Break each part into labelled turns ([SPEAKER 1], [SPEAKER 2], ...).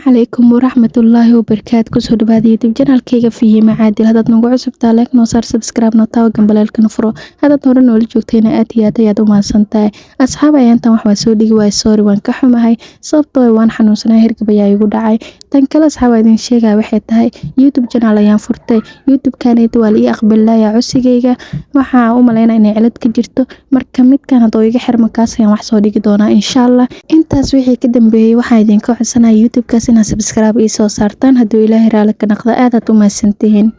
[SPEAKER 1] عليكم ورحمة الله وبركاته كسو دبادي يوتيوب channel كيغا فيه معادل هذا نوغو عصب تالك نوصار سبسكرايب نوتاو جنبالالك نفرو هذا نورا نولي جوگتينا آتياتا يادو مانسانتاي أصحاب أيانتا وحوا سوديغي واي سوري وان كحوماهاي sababtoo waan xanuunsanaa hirgab ayaa igu dhacay tan kale asxaab idin sheegay waxay tahay YouTube channel ayaan furtay YouTube kaneeto waa la ii aqbalaya cusigayga waxa u maleynaa inay cilad ka jirto marka midkan hadoo iga xirma kaas ayaan wax soo dhigi doonaa insha Allah intaas wixii ka dambeeyay waxaan idin ka codsanayaa YouTube kaas inaad subscribe ii soo saartaan haduu Ilaahay raali ka noqdo aad u mahadsantihiin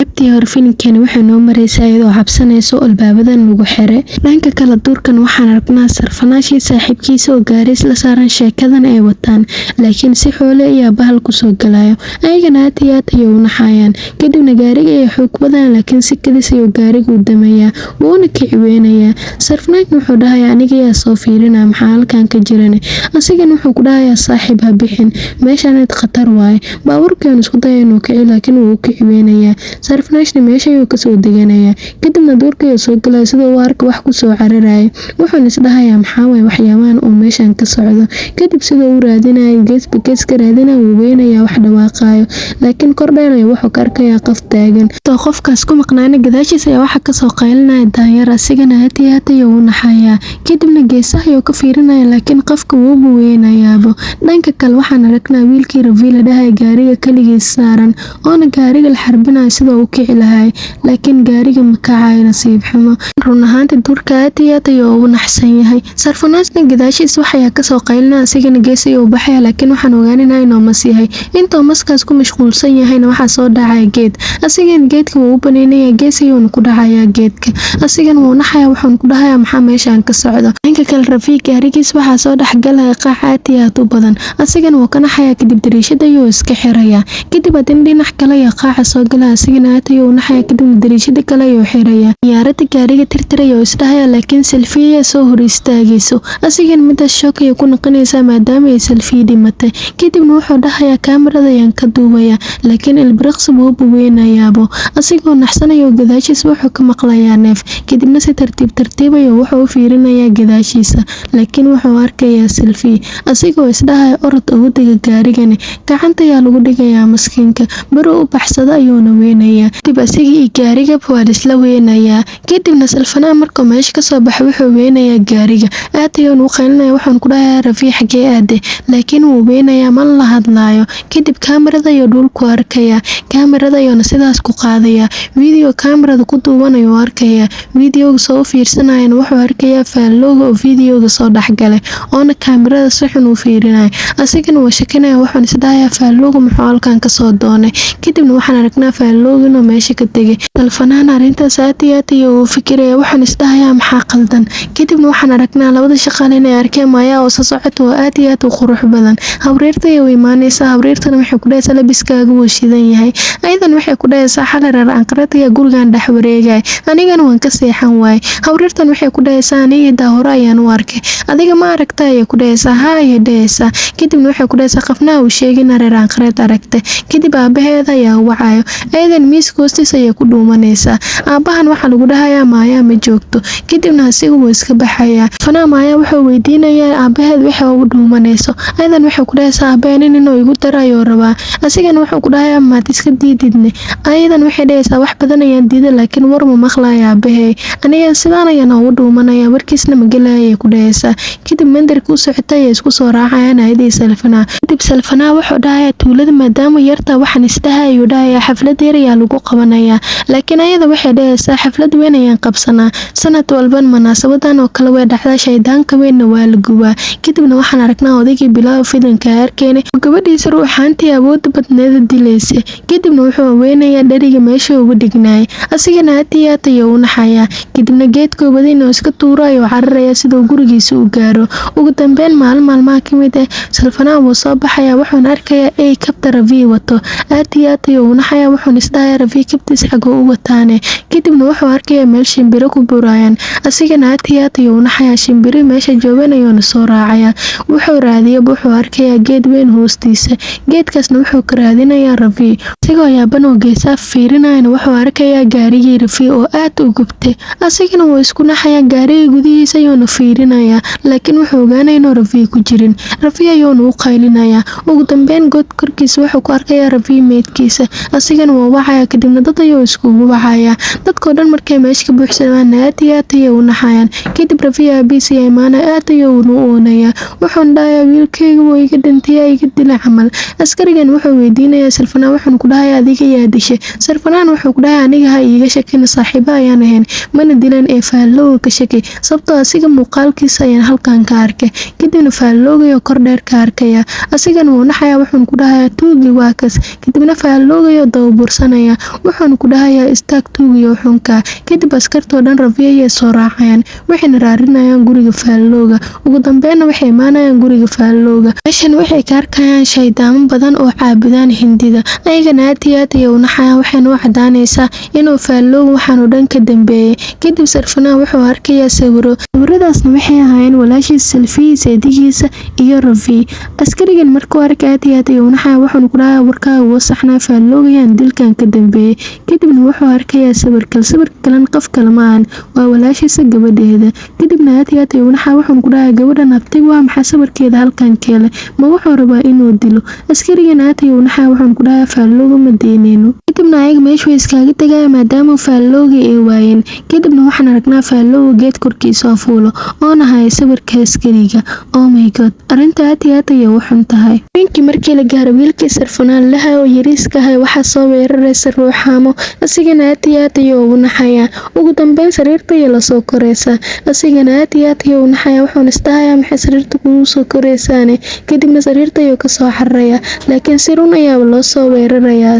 [SPEAKER 1] abtii hor filimkani waxa noo mareysaa iyadoo habsanayso albaabadan lagu xiray dhanka kala duurkan waxaan aragnaa sarfanaashii saaxiibkiisa oo gaaris la saaran sheekadan ay wataan laakiin si xoole iyo bahal ku soo galayo ayagana aad u naxayaan kadibna gaariga ay xoog badan laakiin si kadis iyo gaarigu damaya wuuna kiciweynaya sarfanaashna wuxuu dhahay aniga yaa soo fiirina maxaa halkan ka jiran asigana wuxuu ku dhahay saaxiib ha bixin meeshan khatar waay baaburkan isku dayo inuu kiciyo laakiin wuu kiciweynaya sarfanaashna meesha ayuu ka soo deganaya kadibna duurka ayuu soo galay sidoo waarka wax ku soo cararaya wuxuu is dhahayaa maxaa way waxyaabahan oo meeshan ka socdo kadib sidoo uu raadinayo gees ka raadinayo wuu weynaya wax dhawaaqayo laakiin kordheer wuxuu ka arkayaa qof taagan to qofkaas ku maqnaana gadaashiisa ayaa waxa ka soo qaylinaya daanyar asigana aad ayuu u naxayaa kadibna geesaha ayuu ka fiirinaya laakiin qofka wuu weynayaabo dhanka kale waxaan aragnaa wiilkii Raviila dhahay gaariga kaligiis saaran oo gaariga la xarbinayo sidoo uu kici lahay laakiin gaariga ma kacayo nasiib xumo run ahaantii duurka aad ayuu u naxsan yahay sarfanaasna gadaashiisa waxa ka soo qaylinaa asigana gees ayuu baxaya laakiin waxaan ogaanaynaa inuu mas yahay intuu maskaas ku mashquulsan yahayna waxa soo dhacay geed asigana geedka wuu u baneynaya gees ayuu ku dhacayaa geedka asigana wuu naxaya wuxuu ku dhahayaa maxaa meeshan ka socdo dhanka kale Rafiiq gaarigiis waxa soo dhaxgalaya qaac aad u badan asigana wuu ka naxaya kadib dariishada ayuu iska xiraya kadib adin dhinac kale ayaa qaaca soo galaya asigana aad ayuu u naxaya kadib dariishada kale ayuu xiraya yaarada gaariga tirtiraya oo isdhahaya laakiin selfie soo hor istaagayso asigana midaas shock ay ku noqonaysaa maadaama ay selfie dhimatay kadibna wuxuu dhahayaa kaamirada ayaan ka duubaya laakiin ilbiriqsi wuu weynayaabo asigoo naxsanayo gadaashiisa wuxuu ka maqlayaa neef kadibna si tartiib ayuu wuxuu u fiirinayaa gadaashiisa laakiin wuxuu arkayaa selfie asigoo isdhahaya orod ugu diga gaarigani gacanta ayaa lagu dhigayaa maskiinka baro u baxsada ayuuna weynayaa kadib asigii gaariga waa isla weynayaa kadibna salfanaa markuu meesha ka soo baxay wuxuu weynayaa gaariga aad ayuu u qaylinaya waxaan ku dhahayaa Rafiiq xagee aade laakiin wuu weynayaa ma la hadlaayo kadib kaamirada ayuu dhulku arkaya kaamirada ayuuna sidaas ku qaadaya video kaamirada ku duubanayo arkaya videoga soo fiirsanayna wuxuu arkayaa faallooga oo videoga soo dhaxgalay oona kaamirada si xun u fiirinaya asigana waa shakinaya waxaan is dhahayaa faallooga muxuu halkan ka soo doonay kadibna waxaan aragnaa faallooga inuu meesha ka tagay salfanaana arintaas aad ayuu u fikiraya waxaan is dhahayaa maxaa qaldan kadibna waxaan aragnaa labada shaqaale inay arkeen Maya oo soo socoto aad u qurux badan hawreerta ay iimaanaysaa hawreertana waxay ku dhaysaa labiskaaga wuu shidan yahay aydan waxay ku dhaysaa xalarar anqarada gurigan dhex wareegay anigana waan ka seexan waay hawreertan waxay ku dhaysaa aniga daahoro ayaan u arkay adiga ma aragtay ay ku dhaysaa haa ay dhaysaa kadibna waxay ku dhaysaa qafnaa uu sheegay reer anqarad aragtay kadib aabaheeda ayaa wacayo aydan miis hoostiisa ay ku dhuumanaysaa aabahan waxa lagu dhahayaa Maya ma joogto kadibna asiga wuu iska baxaya fanaa Maya wuxuu weydiinayaa aabaheed waxa uu dhuumanayso aydan waxay ku dhaysaa aabaheen inuu igu darayo rabaa asigana wuxuu ku dhahayaa maad iska diididne aydan waxay dhaysaa wax badan ayaan diiday laakiin war ma maqlaaya aabahey aniga sidaan ayaan ugu dhuumanaya warkiisna ma galaya ku dhaysaa kadib mandarka u socotay isku soo raacayaan ayday salfanaa kadib salfanaa wuxuu dhahayaa tuulada maadaama yarta waxaan isdhahayo dhahayaa xaflad yar ayaa lagu qabanaya laakiin ayada waxay dhaysaa xaflad weyn ayaan qabsanaa sanad walban munaasabadan oo kale way dhacdaa shaydaanka weynna waa la gubaa kadibna waxaan aragnaa odaygii bilaaw fidanka arkeenay gabadhiisa ruuxaantii awood badneed dilaysay kadibna wuxuu weynayaa dhariga meesha ugu dhignaay asigana aad ayuu u naxayaa kadibna geedka wadin oo iska tuurayo cararaya sidoo gurigiisa u gaaro ugu dambeyn maalmaha kamid ah salfanaa wuu soo baxaya wuxuu arkayaa ay kabta Rafiiq wato aad ayuu u naxayaa wuxuu isdhahayaa Rafiiq kabtiis xagoo u u wataane kadibna wuxuu arkayaa meel shimbiro ku burayaan asigana aad iyo aad ayuu u naxayaa shimbiri meesha joogan ayuuna soo raacayaa wuxuu raadiyaba wuxuu arkayaa geed weyn hoostiisa geedkaasna wuxuu ka raadinayaa Rafi asigoo yaaban oo geesaha fiirinayana wuxuu arkayaa gaarigii Rafi oo aad u gubtay asigana wuu isku naxayaa gaariga gudihiisa ayuuna fiirinayaa laakiin wuxuu ogaanayaa inuu Rafi ku jirin Rafi ayuuna u qaylinayaa ugu dambeyn god korkiisa wuxuu ku arkayaa Rafi meedkiisa asigana waa wacaya kadibna dad ayuu iskugu wacayaa dadkoo dhan markay meesha ka buuxsadaan aad iyo aad ayay u naxayaan kadib Rafi aabihiisa iyo imaana aad ayuu u oonayaa wuxuuna dhahayaa wiilkayga wuu iga dhintay iga dilay camal askarigan wuxuu weydiinayaa Sarfanaan wuxuuna ku dhahayaa adiga yaa dishay Sarfanaan wuxuu ku dhahayaa aniga ha iiga shakin saaxiibo ayaan ahayn mana dilan ee Faallooga ka shaki sababtoo asiga muuqaalkiisa ayaan halkan ka arkay kadibna Faallooga kor dheer ka arkaya asigana wuu naxayaa wuxuuna ku dhahayaa tuugi waa kas kadibna Faallooga dawbursanaya wuxuuna ku dhahayaa istaag tuugi xunka kadib askartoo dhan Rafi ayay soo raacayaan waxayna raarinayaan guriga Faallooga ugu dambeynna waxay imaanayaan guriga Faallooga meeshan waxay ka arkayaan shaydaamo badan oo caabudaan Hindida ayagana aad iyo aad ayay u naxayaan waxayna u cadaanaysaa inuu Faallooga waxaan dhan ka dambeeyay kadib Sarfanaan wuxuu arkayaa sawiradaasna waxay ahaayeen walaashiisa Selfihiisa eedigiisa iyo Rafi askarigan markuu arkay aad iyo aad ayuu u naxayaa wuxuuna ku dhahayaa warkaaga wuu saxnaa Faallooga ayaan dilkan ka dambeeyay kadibna wuxuu arkayaa sawirka kalan qof kale ma ahan waa walaashiisa gabadheeda kadibna aad iyo aad ayuu u naxayaa wuxuuna ku dhahayaa gabadhan abtiga waa maxay sawirkeeda halkan keelay ma wuxuu rabaa inuu dilo askarigan aad ayuu u naxayaa wuxuuna ku dhahayaa Faallooga ma deyneyno kadibna ayaga meesha way iskaga tagayaan maadaama Faallooga ay waayeen kadibna waxaan aragnaa Faallooga geed korkiisa fuulo oo nahay sawirka askariga oh my god arinta aad iyo aad ayay u xun tahay ninkii markii la gaaro wiilkii Sarfanaan lahaa oo yariiska ahay waxaa soo weeraraysa ruuxaamo asigana aad iyo aad ayuu u naxayaa ugu dambeyn sariirta ayay la soo koraysaa asigana aad iyo aad ayuu u naxayaa wuxuuna isdhahayaa maxay sariirta kugu soo koraysaane kadibna sariirta ayuu ka soo xararayaa laakiin si run ayaaba loo soo weerarayaa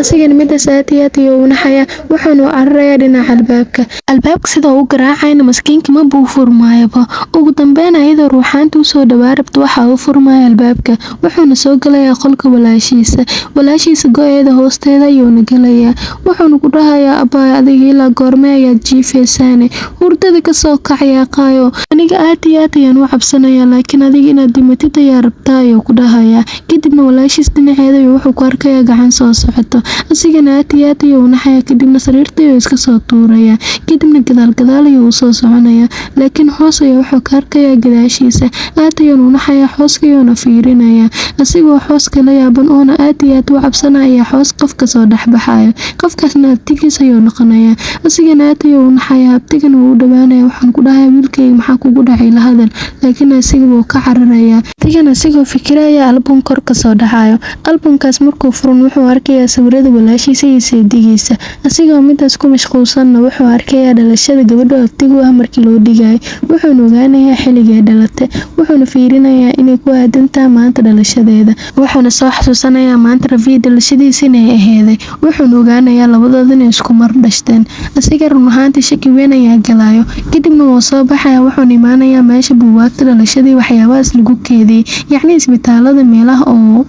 [SPEAKER 1] asigana midaas aad iyo aad ayuu u naxayaa wuxuuna u cararayaa dhinaca albaabka sida uu garaacayna maskiinka ma buu furmaayaba ugu dambeyn ayadoo ruuxaanta usoo dhawaa rabta waxaa u furmaya albaabka wuxuuna soo galayaa qolka walaashiisa go-eeda hoosteeda ayuuna galayaa wuxuuna ku dhahayaa abbaay adiga ilaa goorme ayaad jiifaysaane hurdada kasoo kacaya qaayo aniga aad iyo aad ayaan u cabsanayaa laakiin adiga inaad dhimatid ayaa rabtaa ayuu ku dhahayaa kadibna walaashiis dhinaceeda ayuu wuxuu ku arkayaa gacan soo socoto asigana aad iyo aad ayuu u naxayaa kadibna sariirta ayuu iska soo tuurayaa kadibna gadaal ayuu usoo soconayaa laakiin hoos ayaa wuxuu ka arkayaa gadaashiisa aad ayuuna u naxayaa xooska ayuuna fiirinayaa asigoo xooska la yaaban oona aad iyo aad u cabsanaya xoos qof kasoo dhexbaxayo qofkaasna abtigiis ayuu noqonayaa asigana aad ayuu u naxayaa abtigana wuu u dhawaanaya waxaan ku dhahayaa wiilkayga maxaa kugu dhacay la hadal laakiin asiga wuu ka cararayaa abtigana asigoo fikiraya album kor kasoo dhacayo albumkaas markuu furan wuxuu arkayaa sawirada walaashiisa iyo seedigiisa asigoo midaas ku mashquulsanna wuxuu arkayaa dhalashada gabadha abtigu ah markii loo dhigayo wuxuuna ogaanayaa xilligay dhalatay wuxuuna fiirinayaa inay ku aadantahay maanta dhalashadeeda wuxuuna soo xasuusanayaa maanta Rafi dhalashadiisa inay aheeday wuxuuna ogaanayaa labadooda inay isku mar dhashteen asiga run ahaantii shaki weyn ayaa galayo kadibna wuu soo baxayaa wuxuuna imaanayaa meesha buugaagta dhalashadii waxyaabahaas lagu keediyey yacni isbitaalada meelaha oo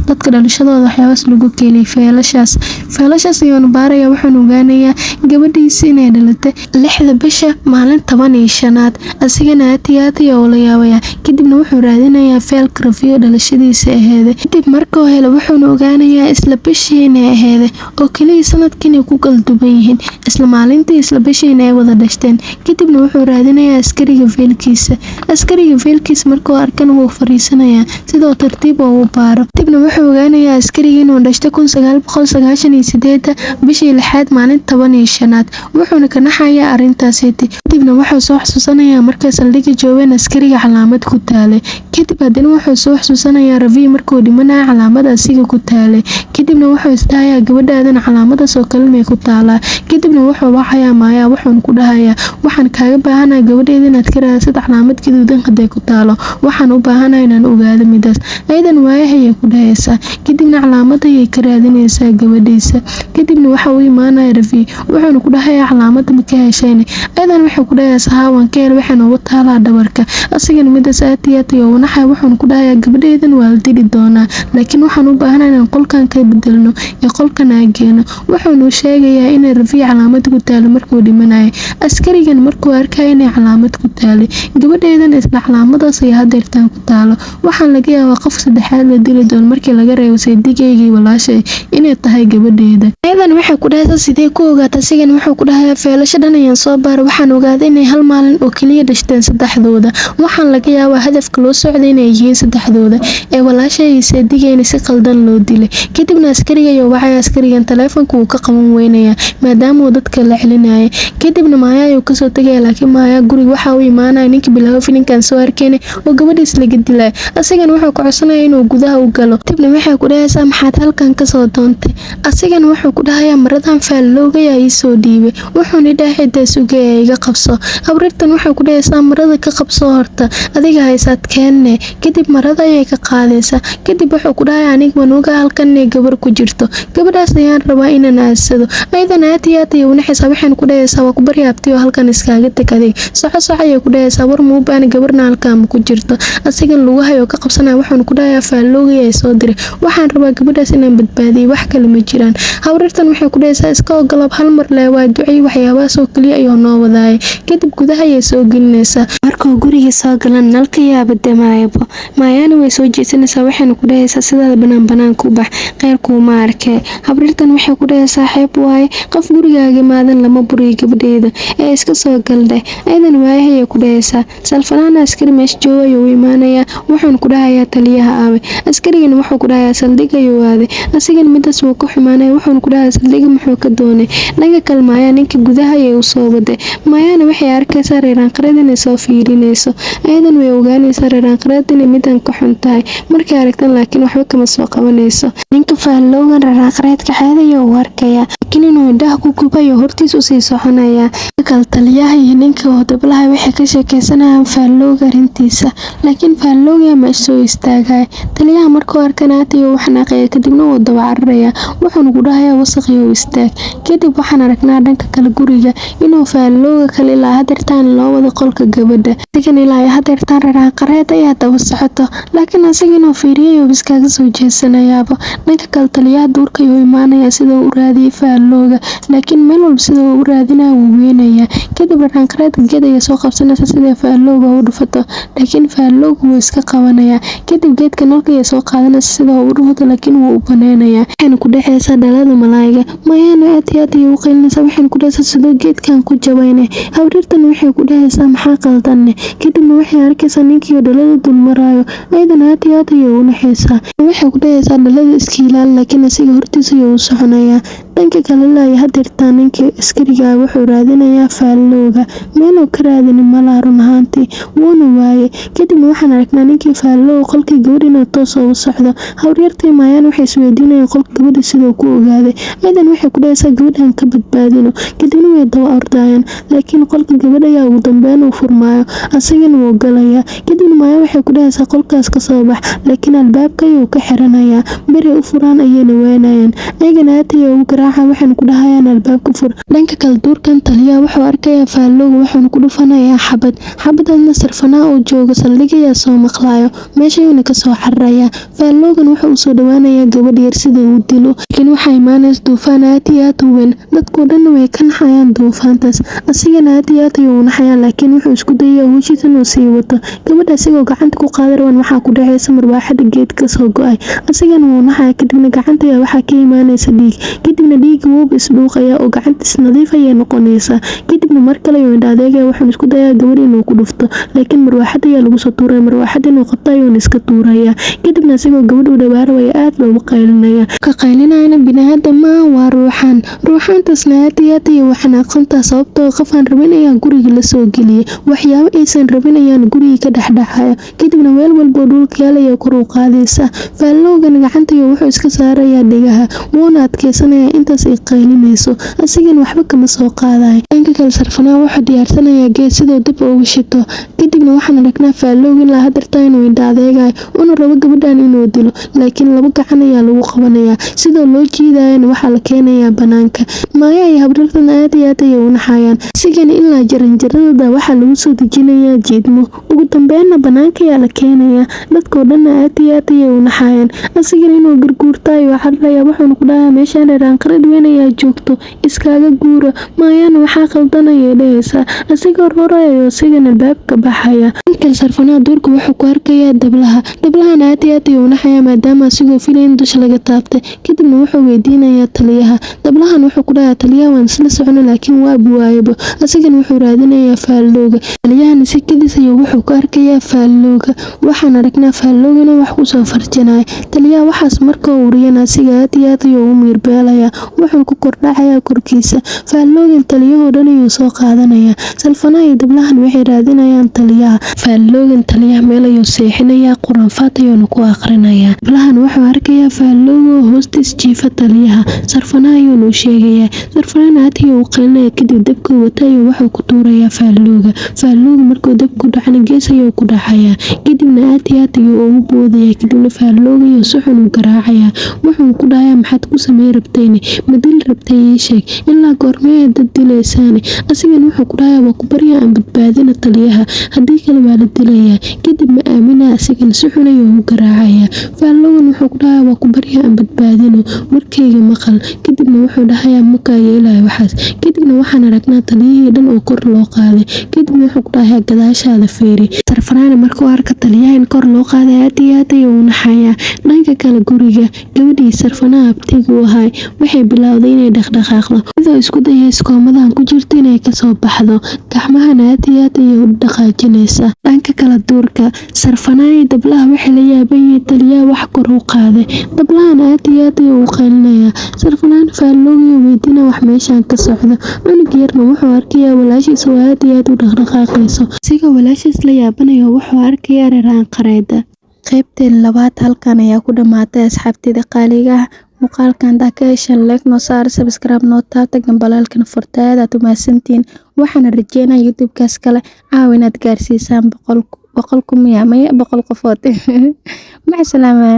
[SPEAKER 1] dadka dhalashadooda waxyaabahaas lagu keeliyey feelashaas ayuuna baarayaa wuxuuna ogaanayaa gabadhiisa inay dhalatay 6 bisha maalin 15aad asigana aad iyo aad ayuu la yaabayaa kadibna wuxuu raadinayaa feelka Rafi dhalashadiisa aheeday kadib markuu helo wuxuuna ogaanayaa isla bishii inay aheeday oo kaliya sanadkii inay ku galduban yihiin isla maalintii isla bishii inay wada dhashteen kadibna wuxuu raadinayaa askariga feelkiisa markuu arkana wuu fariisanayaa sidoo tartiib oo u baaro kadibna wuxuu ogaanayaa askariga inuu dhashtay 1998 bishii 6aad maalin 15aad wuxuuna ka naxayaa arintaasi kadibna wuxuu soo xasuusanayaa markay saldhiga joogeen askariga calaamad ku taalay kadib haddana wuxuu soo xasuusanayaa Rafi markuu dhimanaya calaamad asiga ku taalay kadibna wuxuu isdhahayaa gabadhaadana calaamadaas oo kale may ku taalaa kadibna wuxuu wacayaa Maaya wuxuuna ku dhahayaa waxaan kaaga baahanahay gabadheeda inaad ka raadsid calaamad gaduudan haday ku taalo waxaan u baahanahay inaan ogaado midaas aydan waayahayay ku dhahaysaa kadibna calaamad ayay ka raadinaysaa gabadha gabadhiisa. Kadibna waxa uu imaanaya Rafi wuxuuna ku dhahayaa calaamada ma ka hesheen. Aydan waxay ku dhahaysaa haawan ka hel waxaan ugu taalaa dhabarka. Asigana midaas aad iyo wanaxa wuxuuna ku dhahayaa gabadheedan waa la dili doonaa laakiin waxaan u baahanahay inaan qolkan ka bedelno ee qolkan aan geeno. Wuxuuna sheegayaa in Rafi calaamad ku taalo markuu dhimanayo. Askarigan markuu arkay in calaamad ku taalo gabadheedan isla calaamadaas ay hadeertaan ku taalo. Waxaan laga yaabaa qof saddexaad la dili doono markii laga reebo saydigeygii walaashay inay tahay gabadheeda. Aydan waxay ku dhahaysaa sidee ku ogaatay asigan wuxuu ku dhahayaa feelasha dhan ayaan soo baaray waxaan ogaaday inay hal maalin oo kaliya dhashteen saddexdooda. Waxaan laga yaabaa hadafka loo socday inay yihiin saddexdooda ee walaashay iyo saydigeena si qaldan loo dilay. Kadibna askariga iyo wacay askarigan taleefanka uu ka qaban weynaya maadaama uu dadka la celinayay. Kadibna Maya ayuu ka soo tagay laakiin Maya guriga waxa uu imaanay ninkii bilaw filinkan soo arkeenay oo gabadhiis laga dilay. Asigan wuxuu ku codsanayay inuu gudaha u galo. Kadibna waxay ku dhahaysaa maxaad halkan ka soo doontay. Asigan wuxuu ku dhahayaa maradan faallooga ii soo dhiibay. Wuxuuna dhahay daasugay iga qabso. Habrirtan waxay ku dhahaysaa marada ka qabso horta adiga haysaad keenne. Kadib marada ayay ka qaadaysaa. Kadib wuxuu ku dhahayaa aniga wanuga halkan gabar ku jirto. Gabadhaas ayaan rabaa inaan aasado. Aydan aad iyo wanaxaysaa waxaan ku dhahaysaa waa ku baryaabtay oo halkan iskaaga tagaday. Soco ayay ku dhahaysaa war ma u baahan gabarna halkan ku jirto. Asigan lagu hayo ka qabsanaya wuxuuna ku dhahayaa faallooga ay soo diray. Waxaan rabaa gabadhaas inaan badbaadiyo wax kale ma jiraan. Habrirtan waxay ku dhahaysaa iska ogolaab hal mar le waa ducay waxyaabahaas oo kaliya ayuu noo wadaay. Kadib gudaha ayay soo gelinaysaa. Markuu guriga soo galan nalka yaa badamaayba. Mayana way soo jeesanaysaa waxayna ku dhahaysaa sidaada banaan ku bax qeyrku ma arkay. Habrirtan waxay ku dhahaysaa xeeb waay qof gurigaaga maadan lama buriyo gabadheeda ee iska soo galday. Aydan waayay ku dhahaysaa salfanaana askari meesh joogay uu imaanaya wuxuuna ku dhahayaa taliyaha aabe. Askarigan wuxuu ku dhahayaa saldhig ayuu aaday. Asigan midaas wuu ku xumaanay wuxuuna ku dhahayaa saldhig muxuu ka doonay. Laga kalmaaya ninka gudaha ayay u soo waday. Mayana waxay arkaysaa reeraan qareed inay soo fiirinayso. Aydan way ogaanaysaa reeraan qareed inay midan ka xun tahay. Markay aragtan laakiin waxba kama soo qabanayso. Ninka faalloogan reeraan qareedka xeedaya uu arkaya laakiin inuu indhaha ku gubayo hortiis u sii soconaya. Kal taliyaha iyo ninka wadablaha waxay ka sheekaysanayaan faallooga arintiisa laakiin faallooga ma soo istaagay. Taliyaha markuu arkanaatay wax naqay kadibna uu daba cararaya wuxuuna ku dhahayaa wasakh iyo istaag. Kadib waxaan aragnaa dhanka kale guriga inuu faallooga kale ilaa hadeertaan loo wada qolka gabadha. Asigan ilaa hadeertaan reeraan qareed ayaa daba socoto laakiin asigan oo fiiriyay oo iskaga soo jeesanayaaba. Dhanka kale taliyaha duurka ayuu imaanaya sidoo u raadiyay faallooga laakiin meel walba sidoo u raadinaa wuu weynaya. Kadib reeraan qareed geed ayay soo qabsanaysaa sidoo faallooga u dhufato laakiin faallooga wuu iska qabanaya. Kadib geedka nalka ayay soo qaadanaysaa sidoo u dhufato laakiin wuu u banaanaya. Waxayna ku dhexaysaa dhalada malaayga. Mayana aad iyo u qeynaysaa waxayna ku dhahaysaa sidoo geedkan ku jabayne. Habrirtan waxay ku dhahaysaa maxaa qaldan. Kadibna waxay arkaysaa ninkii dhalada dul marayo. Aydan aad iyo u naxaysaa. Waxay ku dhahaysaa dhalada iska ilaali laakiin asiga hortiisa ayuu u soconaya. Dhanka kale ilaa hadeertaan ninkii askariga wuxuu raadinayaa faallooga meel uu ka raadin malaha run ahaantii wuuna waayay. Kadibna waxaan aragnaa ninkii faallooga qolka gabadhina toos ugu socdo. Habrirtii Mayana waxay isweydiinayaan qolka gabadha sidoo ku ogaaday. Aydan waxay ku dhahaysaa gabadhan ka badbaadino. Kadibna way daba ordayaan laakiin qolka gabadha ayaa ugu dambeyn uu furmaayo. Asigana wuu galaya. Kadibna Maya waxay ku dhahaysaa qolkaas ka soo bax laakiin albaabka ayuu ka xiranaya. Bari u furaan ayayna weynayaan. Ayagana aad iyo ugu garaaca waxayna ku dhahayaan albaabka fur. Dhanka kale duurkan taliyaha wuxuu arkayaa faallooga wuxuuna ku dhufanayaa xabad. Xabadana sarfanaa oo jooga saldhig ayaa soo maqlaayo. Meesha ayuuna ka soo cararaya. Faalloogan wuxuu u soo dhawaanayaa gabadh yar sida uu dilo. Laakiin waxaa imaanaysa duufaan aad iyo aad u weyn. Dadku dhan way ka naxayaan duufaantaas. Asigana aad iyo aad ayuu u naxayaa laakiin wuxuu isku dayaa hawshiisa inuu sii wato. Gabadha asigoo gacanta ku qaadarawan waxaa ku dhacaysa marwaaxada geed ka soo go'ay. Asigana wuu naxaya kadibna gacanta ayaa waxaa ka imaanaysa dhiig. Kadibna dhiigga wuu isdhuuqaya oo gacantiis nadiif ayay noqonaysaa. Kadibna mar kale ayuu indhadeegaya wuxuu isku dayaa gabadh inuu ku dhufto laakiin marwaaxada ayaa lagu soo tuuray. Marwaaxada inuu qabto ayuu iska tuuraya. Kadibna asigoo gabadh u dhawaaraya aad loogu qaylinaya. Ka qaylinayna bini'aadam ma waa ruuxan. Ruuxantaasna aad iyo waxanaaqsanta sababtoo qofan rabin ayaa guriga la soo geliyay. Waxyaabo aysan rabin ayaan guriga ka dhaxdhaxaya. Kadibna weel walba dhulka yaalaya kor u qaadaysa. Faalloogan gacanta wuxuu iska saarayaa dhigaha wuuna adkeysanaya intaas ay qaylinayso. Asigan waxba kama soo qaadayo. Dhanka kale sarfanaa wuxuu diyaarsanayaa geed sidoo dib ugu shito kadibna waxaan aragnaa faallooga ilaa hadartaa inuu indha adeegayo una rabo gabadhan inuu dilo laakiin laba gacan ayaa lagu qabanayaa sidoo loo jiidayana waxaa la keenayaa banaanka Maya iyo habrirtan aad iyo aad ayay u naxayaan sigana ilaa jaranjarada waxaa lagu soo dejinayaa jiidmo ugu dambeynna banaanka ayaa la keenayaa dadkoo dhan aad iyo aad ayay u naxayaan asigana inuu garguurtaayo waxaa laga wuxuuna ku dhahaa meeshaan dheeraan qarad weyn ayaa joogto iskaaga guura Mayana waxaa qaldanaya dhehaysa asigoo rorayo sigana albaabka baxaya inkal sarfanaa duurka wuxuu ku arkayaa dablahan aad iyo aad ayay u naxayaan maadaama asigoo filayn dusha laga taabtay kadibna wuxuu weydiinayaa taliyaha dablahan wuxuu ku dhahaa taliyaha waan isla socono laakiin waa buwaaybo asigana wuxuu raadinayaa faallooga taliyahana si kadis ayuu wuxuu ku arkayaa faallooga waxaan aragnaa faalloogana wax ku soo farjinaya taliyaha waxaas marka uu uriyana asiga aad iyo aad ayuu u miirbeelaya wuxuu ku kordhacayaa korkiisa faalloogan taliyahoo dhan ayuu soo qaadanayaa salfanaa iyo dablahan waxay raadinayaan taliyaha faalloogan taliyaha meel ayuu seexinayaa quranfaad ayuuna ku akhrinayaa dablahan wuxuu arkayaa faallooga oo hoostiis jiifa taliyaha sarfanaa ayuuna u sheegayaa sarfanaana aad ayuu u qalinaya kadib dabka wata ayuu wuxuu ku tuurayaa faallooga markuu dabku dhacna gees ayuu ku dhacayaa kadibna aad iyo aad ayuu ugu boodaya kadibna faallooga ayuu si xun u garaacayaa wuxuu ku dhahayaa maxaad ku samey rabtayne ma dil rabtay ii sheeg ilaa goormee dad dilaysaane asigana wuxuu ku dhahayaa waa ku baryaa aan badbaadina taliyaha haddii kale waa la dilayaa kadib ma aamina asigana si xun ayuu u garaacayaa faalloogan wuxuu ku dhahayaa waa ku baryaa aan badbaadino warkayga maqal kadibna wuxuu dhahayaa makaa yeelaya waxaas kadibna waxaan aragnaa taliyihii dhan oo kor loo qaaday kadibna wuxuu ku dhahayaa gadaashaada feeri sarfanaana markuu arka taliyaha in kor loo qaaday aad iyo aad ayuu u naxayaa dhanka kale guriga gabadhii sarfanaa abtigu ahay waxay bilowday inay dhaqdhaqaaqdo iyadoo isku dayaysa koomadahan ku jirto inay kasoo baxdo gacmahana aad iyo aad ayay u dhaqaajinaysaa dhanka kale duurka sarfanaa iyo dablaha waxay la yaaban yihiin taliyaha wax kor u qaaday dablahana aad iyo aad ayuu u qaylinayaa sarfanaana faallooga weydiina wax meeshaan ka socdo cunug yarna wuxuu arkayaa walaashiis oo aad iyo aad u dhaqdhaqaaqayso sigoo walaashiis la yaabanayo wuxuu arkayaa raraan qareeda qaybteen labaad halkan ayaa ku dhamaatay asxaabtida qaaliga ah muuqaalkan daa ka heshaan like noo saar subscribe noo taabta gambalaalkana furta aad u mahadsantihiin waxaana rajeynayaa youtube-kaas kale caawa inaad gaarsiisaan boqol qofood maca salaama